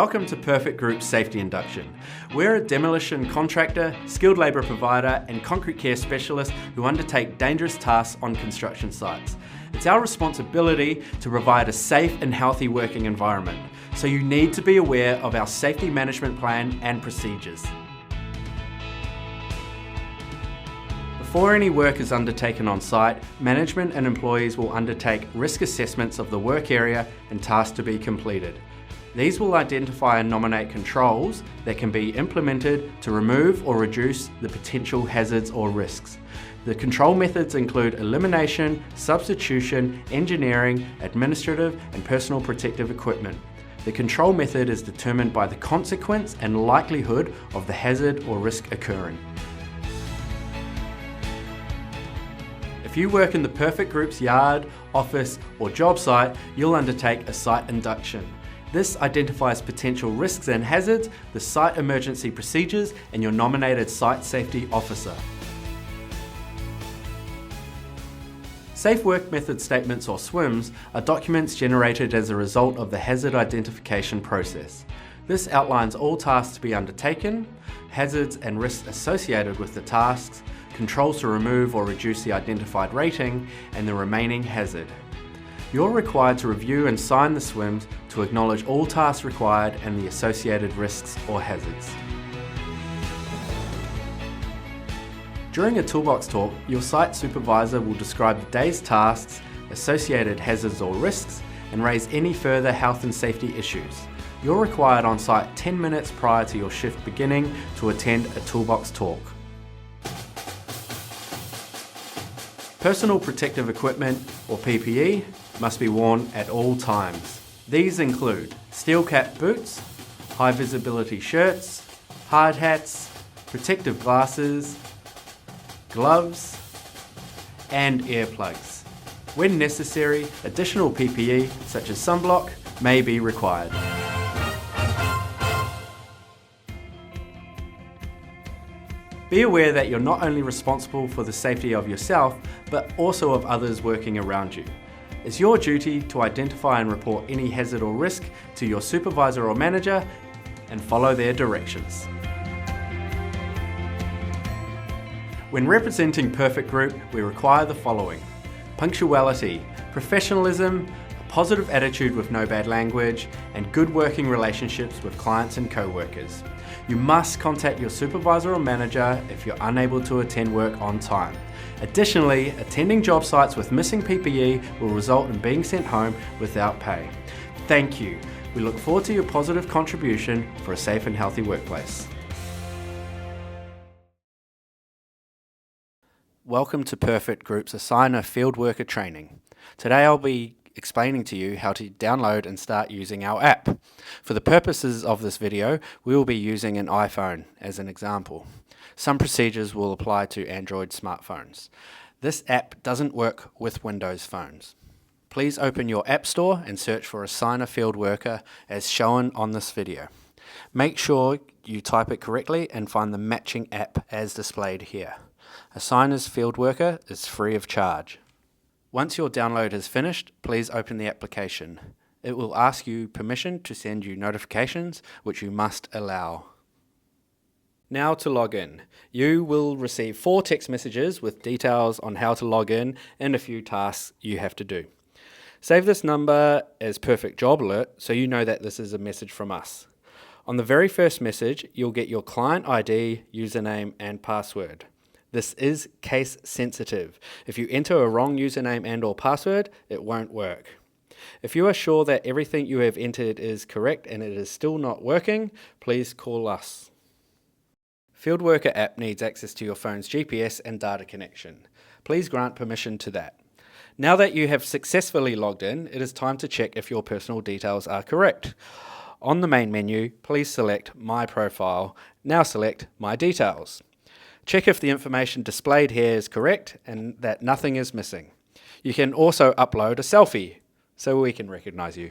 Welcome to Perfect Group's Safety Induction. We're a demolition contractor, skilled labour provider and concrete care specialist who undertake dangerous tasks on construction sites. It's our responsibility to provide a safe and healthy working environment, so you need to be aware of our safety management plan and procedures. Before any work is undertaken on site, management and employees will undertake risk assessments of the work area and tasks to be completed. These will identify and nominate controls that can be implemented to remove or reduce the potential hazards or risks. The control methods include elimination, substitution, engineering, administrative and personal protective equipment. The control method is determined by the consequence and likelihood of the hazard or risk occurring. If you work in the Perfect Group's yard, office or job site, you'll undertake a site induction. This identifies potential risks and hazards, the site emergency procedures, and your nominated site safety officer. Safe Work Method Statements or SWMs are documents generated as a result of the hazard identification process. This outlines all tasks to be undertaken, hazards and risks associated with the tasks, controls to remove or reduce the identified rating, and the remaining hazard. You're required to review and sign the SWMs to acknowledge all tasks required and the associated risks or hazards. During a toolbox talk, your site supervisor will describe the day's tasks, associated hazards or risks, and raise any further health and safety issues. You're required on site 10 minutes prior to your shift beginning to attend a toolbox talk. Personal protective equipment, or PPE, must be worn at all times. These include steel cap boots, high visibility shirts, hard hats, protective glasses, gloves, and earplugs. When necessary, additional PPE such as sunblock may be required. Be aware that you're not only responsible for the safety of yourself, but also of others working around you. It's your duty to identify and report any hazard or risk to your supervisor or manager and follow their directions. When representing Perfect Group, we require the following: punctuality, professionalism, a positive attitude with no bad language, and good working relationships with clients and co-workers. You must contact your supervisor or manager if you're unable to attend work on time. Additionally, attending job sites with missing PPE will result in being sent home without pay. Thank you. We look forward to your positive contribution for a safe and healthy workplace. Welcome to Perfect Group's Assignar Field Worker Training. Today I'll be explaining to you how to download and start using our app. For the purposes of this video, we will be using an iPhone as an example. Some procedures will apply to Android smartphones. This app doesn't work with Windows phones. Please open your App Store and search for Assignar Field Worker as shown on this video. Make sure you type it correctly and find the matching app as displayed here. Assignar's Field Worker is free of charge. Once your download is finished, please open the application. It will ask you permission to send you notifications, which you must allow. Now to log in. You will receive 4 text messages with details on how to log in and a few tasks you have to do. Save this number as Perfect Job Alert so you know that this is a message from us. On the very first message, you'll get your client ID, username and password. This is case sensitive. If you enter a wrong username and/or password, it won't work. If you are sure that everything you have entered is correct and it is still not working, please call us. Field Worker app needs access to your phone's GPS and data connection. Please grant permission to that. Now that you have successfully logged in, it is time to check if your personal details are correct. On the main menu, please select My Profile. Now select My Details. Check if the information displayed here is correct and that nothing is missing. You can also upload a selfie so we can recognize you.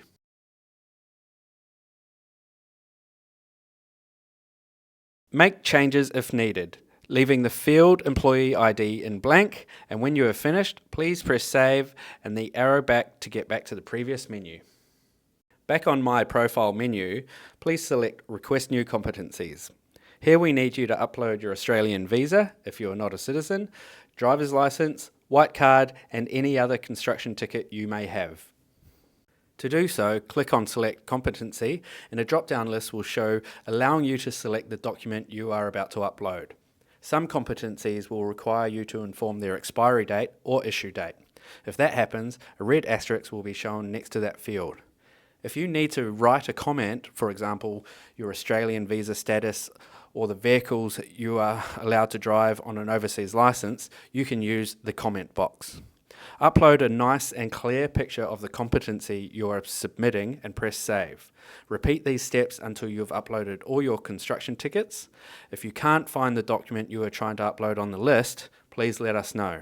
Make changes if needed, leaving the field employee ID in blank, and when you are finished, please press Save and the arrow back to get back to the previous menu. Back on My Profile menu, please select Request New Competencies. Here we need you to upload your Australian visa, if you are not a citizen, driver's license, white card, and any other construction ticket you may have. To do so, click on Select Competency, and a drop-down list will show, allowing you to select the document you are about to upload. Some competencies will require you to inform their expiry date or issue date. If that happens, a red asterisk will be shown next to that field. If you need to write a comment, for example, your Australian visa status or the vehicles you are allowed to drive on an overseas license, you can use the comment box. Upload a nice and clear picture of the competency you are submitting and press save. Repeat these steps until you've uploaded all your construction tickets. If you can't find the document you are trying to upload on the list, please let us know.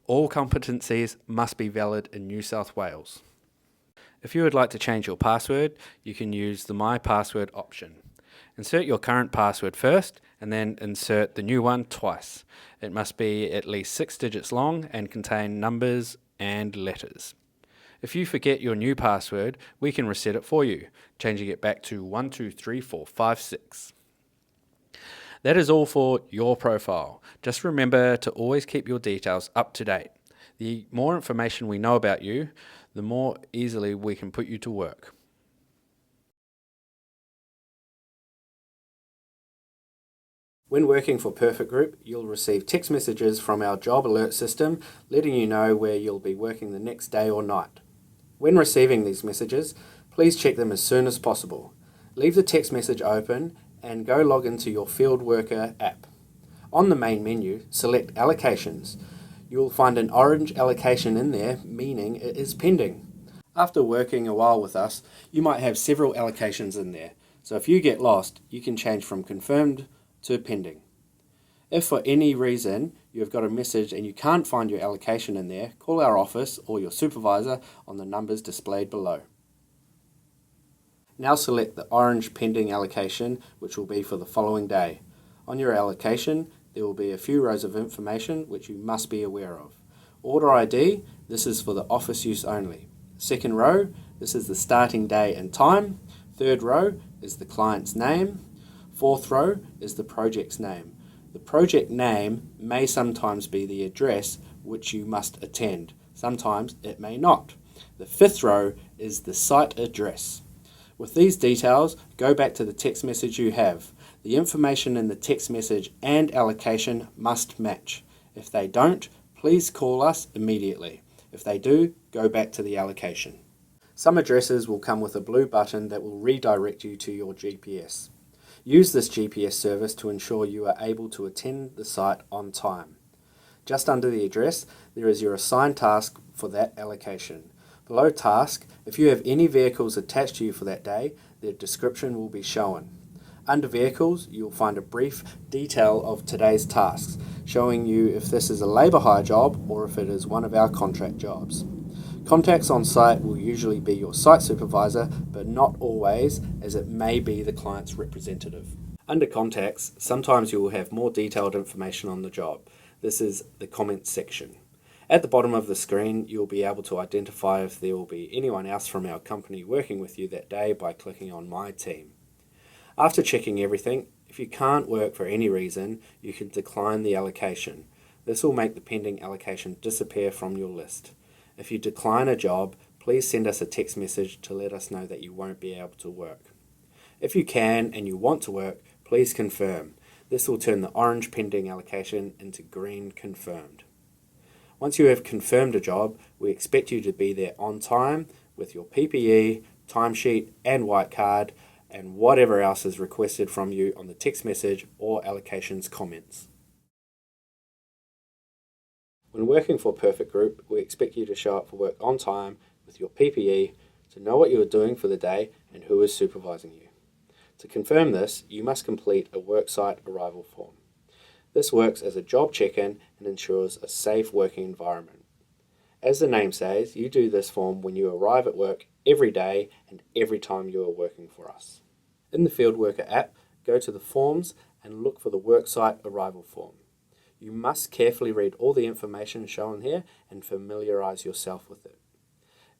All competencies must be valid in New South Wales. If you would like to change your password, you can use the My Password option. Insert your current password first and then insert the new one twice. It must be at least 6 digits long and contain numbers and letters. If you forget your new password, we can reset it for you, changing it back to 123456. That is all for your profile. Just remember to always keep your details up to date. The more information we know about you, the more easily we can put you to work. When working for Perfect Group, you'll receive text messages from our job alert system letting you know where you'll be working the next day or night. When receiving these messages, please check them as soon as possible. Leave the text message open and go log into your Field Worker app. On the main menu, select Allocations. You will find an orange allocation in there, meaning it is pending. After working a while with us, you might have several allocations in there. So if you get lost, you can change from confirmed to pending. If for any reason you have got a message and you can't find your allocation in there, call our office or your supervisor on the numbers displayed below. Now select the orange pending allocation, which will be for the following day. On your allocation, there will be a few rows of information which you must be aware of. Order ID, this is for the office use only. Second row, this is the starting day and time. Third row is the client's name. Fourth row is the project's name. The project name may sometimes be the address which you must attend. Sometimes it may not. The fifth row is the site address. With these details, go back to the text message you have. The information in the text message and allocation must match. If they don't, please call us immediately. If they do, go back to the allocation. Some addresses will come with a blue button that will redirect you to your GPS. Use this GPS service to ensure you are able to attend the site on time. Just under the address, there is your assigned task for that allocation. Below task, if you have any vehicles attached to you for that day, their description will be shown. Under vehicles, you'll find a brief detail of today's tasks, showing you if this is a labour hire job or if it is one of our contract jobs. Contacts on site will usually be your site supervisor, but not always, as it may be the client's representative. Under contacts, sometimes you will have more detailed information on the job. This is the comments section. At the bottom of the screen, you'll be able to identify if there will be anyone else from our company working with you that day by clicking on My Team. After checking everything, if you can't work for any reason, you can decline the allocation. This will make the pending allocation disappear from your list. If you decline a job, please send us a text message to let us know that you won't be able to work. If you can and you want to work, please confirm. This will turn the orange pending allocation into green confirmed. Once you have confirmed a job, we expect you to be there on time with your PPE, timesheet and white card, and whatever else is requested from you on the text message or allocations comments. When working for Perfect Group, we expect you to show up for work on time with your PPE, to know what you are doing for the day and who is supervising you. To confirm this, you must complete a worksite arrival form. This works as a job check-in and ensures a safe working environment. As the name says, you do this form when you arrive at work every day and every time you are working for us. In the Field Worker app, go to the Forms and look for the Worksite Arrival Form. You must carefully read all the information shown here and familiarise yourself with it.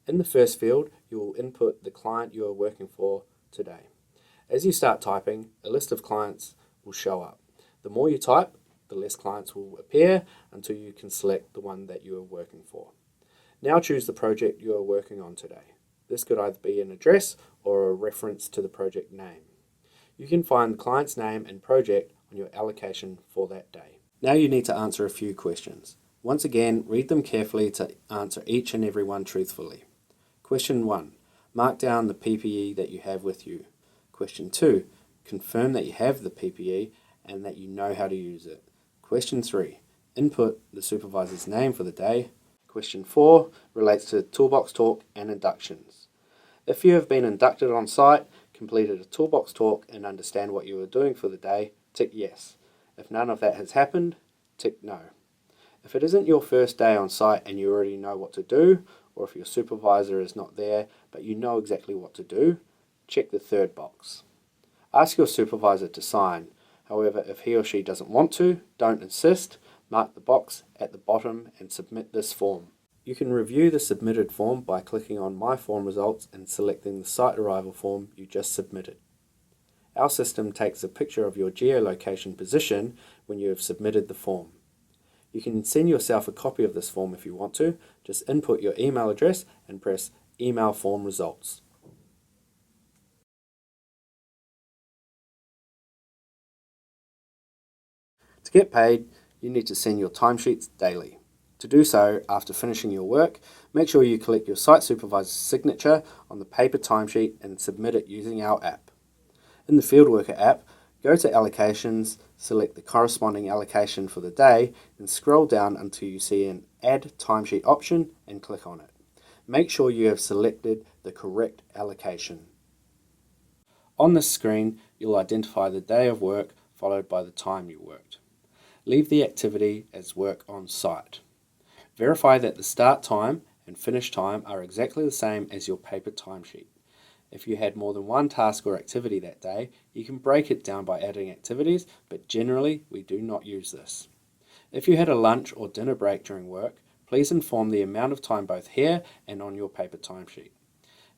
In the first field, you will input the client you are working for today. As you start typing, a list of clients will show up. The more you type, the less clients will appear until you can select the one that you are working for. Now choose the project you are working on today. This could either be an address or a reference to the project name. You can find the client's name and project on your allocation for that day. Now you need to answer a few questions. Once again, read them carefully to answer each and every one truthfully. Question 1. Mark down the PPE that you have with you. Question 2. Confirm that you have the PPE and that you know how to use it. Question 3. Input the supervisor's name for the day. Question 4 relates to toolbox talk and inductions. If you have been inducted on site, completed a toolbox talk and understand what you are doing for the day, tick yes. If none of that has happened, tick no. If it isn't your first day on site and you already know what to do, or if your supervisor is not there but you know exactly what to do, check the third box. Ask your supervisor to sign. However, if he or she doesn't want to, don't insist. Mark the box at the bottom and submit this form. You can review the submitted form by clicking on My Form Results and selecting the site arrival form you just submitted. Our system takes a picture of your geolocation position when you have submitted the form. You can send yourself a copy of this form if you want to. Just input your email address and press Email Form Results. To get paid, you need to send your timesheets daily. To do so, after finishing your work, make sure you collect your site supervisor's signature on the paper timesheet and submit it using our app. In the Fieldworker app, go to Allocations, select the corresponding allocation for the day, and scroll down until you see an Add Timesheet option and click on it. Make sure you have selected the correct allocation. On this screen, you'll identify the day of work followed by the time you worked. Leave the activity as work on site. Verify that the start time and finish time are exactly the same as your paper timesheet. If you had more than one task or activity that day, you can break it down by adding activities, but generally we do not use this. If you had a lunch or dinner break during work, please inform the amount of time both here and on your paper timesheet.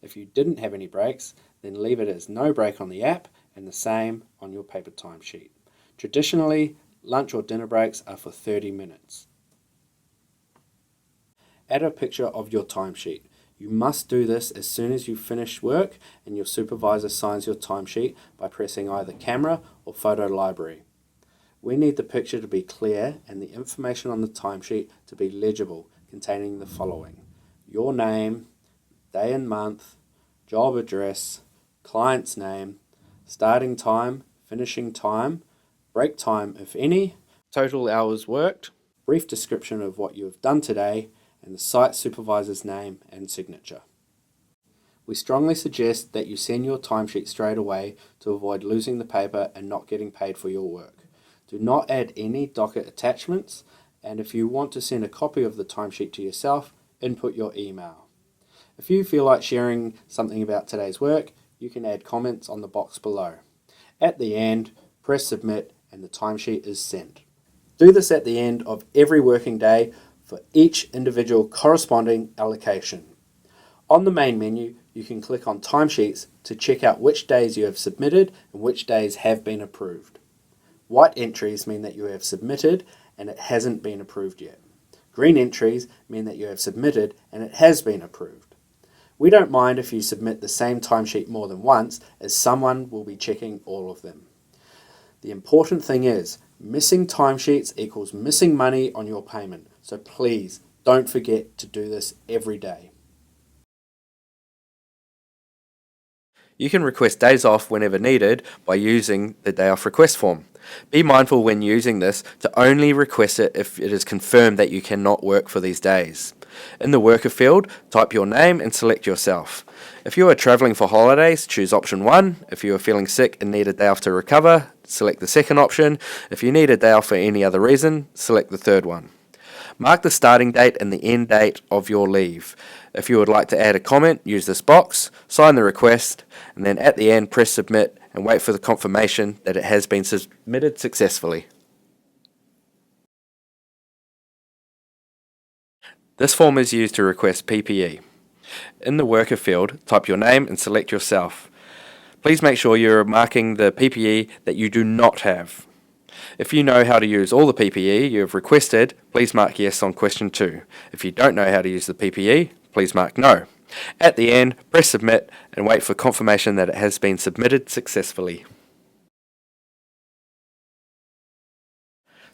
If you didn't have any breaks, then leave it as no break on the app and the same on your paper timesheet. Traditionally, lunch or dinner breaks are for 30 minutes. Add a picture of your timesheet. You must do this as soon as you finish work and your supervisor signs your timesheet by pressing either Camera or Photo Library. We need the picture to be clear and the information on the timesheet to be legible, containing the following: your name, day and month, job address, client's name, starting time, finishing time, break time if any, total hours worked, brief description of what you have done today, and the site supervisor's name and signature. We strongly suggest that you send your timesheet straight away to avoid losing the paper and not getting paid for your work. Do not add any docket attachments, and if you want to send a copy of the timesheet to yourself, input your email. If you feel like sharing something about today's work, you can add comments on the box below. At the end, press Submit and the timesheet is sent. Do this at the end of every working day for each individual corresponding allocation. On the main menu, you can click on Timesheets to check out which days you have submitted and which days have been approved. White entries mean that you have submitted and it hasn't been approved yet. Green entries mean that you have submitted and it has been approved. We don't mind if you submit the same timesheet more than once, as someone will be checking all of them. The important thing is, missing timesheets equals missing money on your payment, so please don't forget to do this every day. You can request days off whenever needed by using the day off request form. Be mindful when using this to only request it if it is confirmed that you cannot work for these days. In the worker field, type your name and select yourself. If you are travelling for holidays, choose option 1. If you are feeling sick and need a day off to recover, select the second option. If you need a day off for any other reason, select the third one. Mark the starting date and the end date of your leave. If you would like to add a comment, use this box, sign the request, and then at the end press Submit and wait for the confirmation that it has been submitted successfully. This form is used to request PPE. In the worker field, type your name and select yourself. Please make sure you're marking the PPE that you do not have. If you know how to use all the PPE you have requested, please mark yes on question 2. If you don't know how to use the PPE, please mark no. At the end, press submit and wait for confirmation that it has been submitted successfully.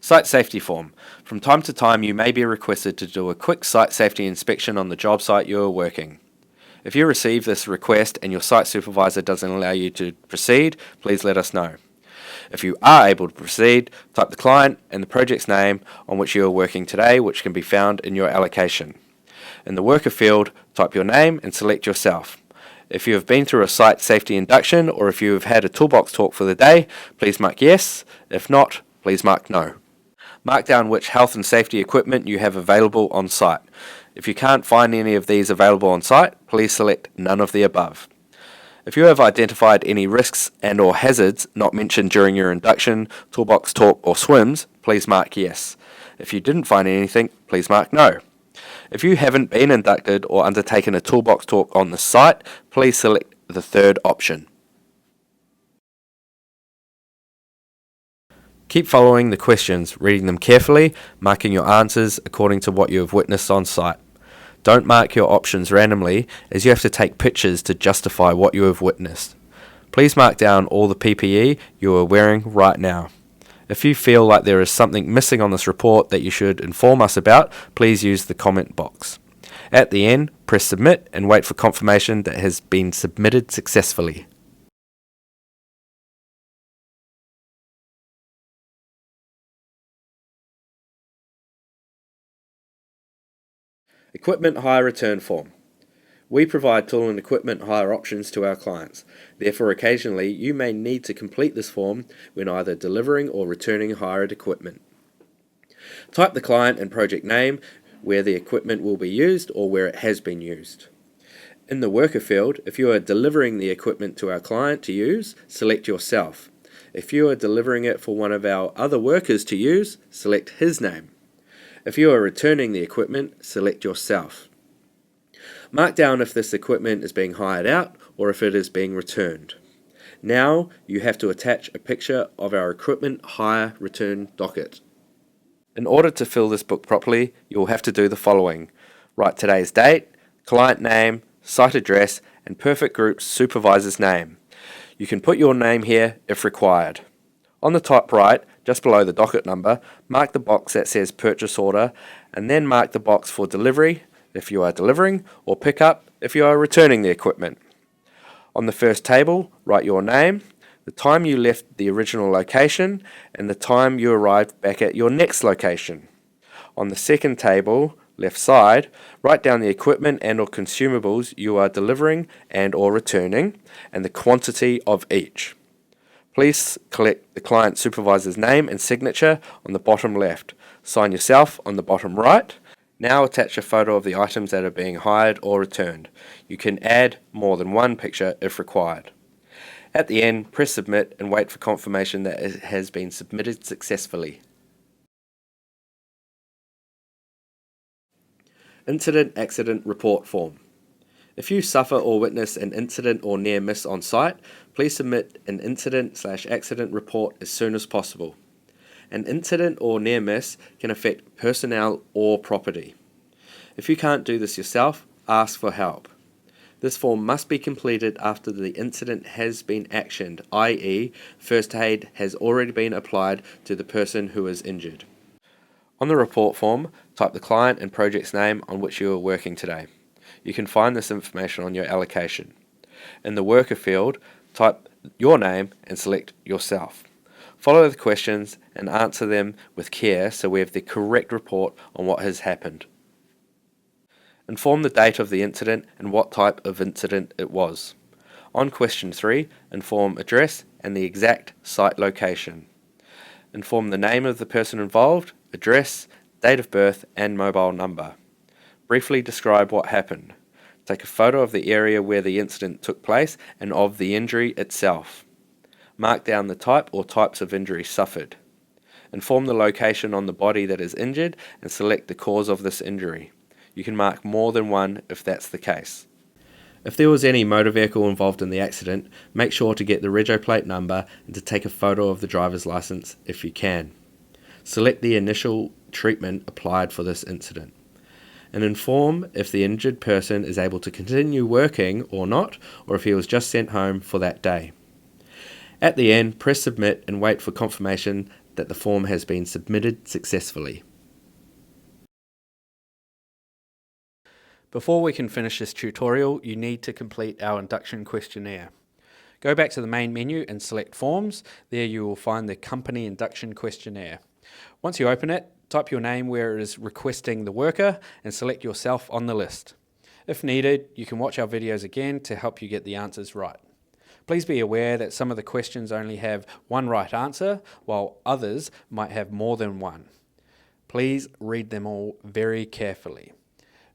Site safety form. From time to time you may be requested to do a quick site safety inspection on the job site you are working. If you receive this request and your site supervisor doesn't allow you to proceed, please let us know. If you are able to proceed, type the client and the project's name on which you are working today, which can be found in your allocation. In the worker field, type your name and select yourself. If you have been through a site safety induction or if you have had a toolbox talk for the day, please mark yes. If not, please mark no. Mark down which health and safety equipment you have available on site. If you can't find any of these available on site, please select none of the above. If you have identified any risks and or hazards not mentioned during your induction, toolbox talk or swims, please mark yes. If you didn't find anything, please mark no. If you haven't been inducted or undertaken a toolbox talk on the site, please select the third option. Keep following the questions, reading them carefully, marking your answers according to what you have witnessed on site. Don't mark your options randomly, as you have to take pictures to justify what you have witnessed. Please mark down all the PPE you are wearing right now. If you feel like there is something missing on this report that you should inform us about, please use the comment box. At the end, press submit and wait for confirmation that has been submitted successfully. Equipment hire return form. We provide tool and equipment hire options to our clients. Therefore, occasionally you may need to complete this form when either delivering or returning hired equipment. Type the client and project name where the equipment will be used or where it has been used. In the worker field, if you are delivering the equipment to our client to use, select yourself. If you are delivering it for one of our other workers to use, select his name. If you are returning the equipment, select yourself. Mark down if this equipment is being hired out or if it is being returned. Now you have to attach a picture of our equipment hire return docket. In order to fill this book properly, you will have to do the following. Write today's date, client name, site address, and Perfect Group's supervisor's name. You can put your name here if required. On the top right, just below the docket number, mark the box that says purchase order and then mark the box for delivery if you are delivering or pick up if you are returning the equipment. On the first table, write your name, the time you left the original location and the time you arrived back at your next location. On the second table, left side, write down the equipment and or consumables you are delivering and or returning and the quantity of each. Please collect the client supervisor's name and signature on the bottom left. Sign yourself on the bottom right. Now attach a photo of the items that are being hired or returned. You can add more than one picture if required. At the end, press submit and wait for confirmation that it has been submitted successfully. Incident Accident Report Form. If you suffer or witness an incident or near miss on site, please submit an incident/accident report as soon as possible. An incident or near miss can affect personnel or property. If you can't do this yourself, ask for help. This form must be completed after the incident has been actioned, i.e., first aid has already been applied to the person who is injured. On the report form, type the client and project's name on which you are working today. You can find this information on your allocation. In the worker field, type your name and select yourself. Follow the questions and answer them with care so we have the correct report on what has happened. Inform the date of the incident and what type of incident it was. On question 3, inform address and the exact site location. Inform the name of the person involved, address, date of birth and mobile number. Briefly describe what happened. Take a photo of the area where the incident took place and of the injury itself. Mark down the type or types of injury suffered. Inform the location on the body that is injured and select the cause of this injury. You can mark more than one if that's the case. If there was any motor vehicle involved in the accident, make sure to get the rego plate number and to take a photo of the driver's license if you can. Select the initial treatment applied for this incident, and inform if the injured person is able to continue working or not, or if he was just sent home for that day. At the end, press submit and wait for confirmation that the form has been submitted successfully. Before we can finish this tutorial, you need to complete our induction questionnaire. Go back to the main menu and select Forms. There you will find the Company Induction Questionnaire. Once you open it, type your name where it is requesting the worker and select yourself on the list. If needed, you can watch our videos again to help you get the answers right. Please be aware that some of the questions only have one right answer, while others might have more than one. Please read them all very carefully.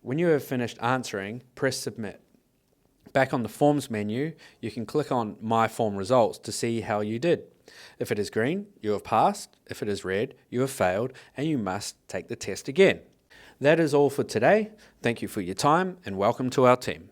When you have finished answering, press Submit. Back on the Forms menu, you can click on My Form Results to see how you did. If it is green, you have passed. If it is red, you have failed, and you must take the test again. That is all for today. Thank you for your time, and welcome to our team.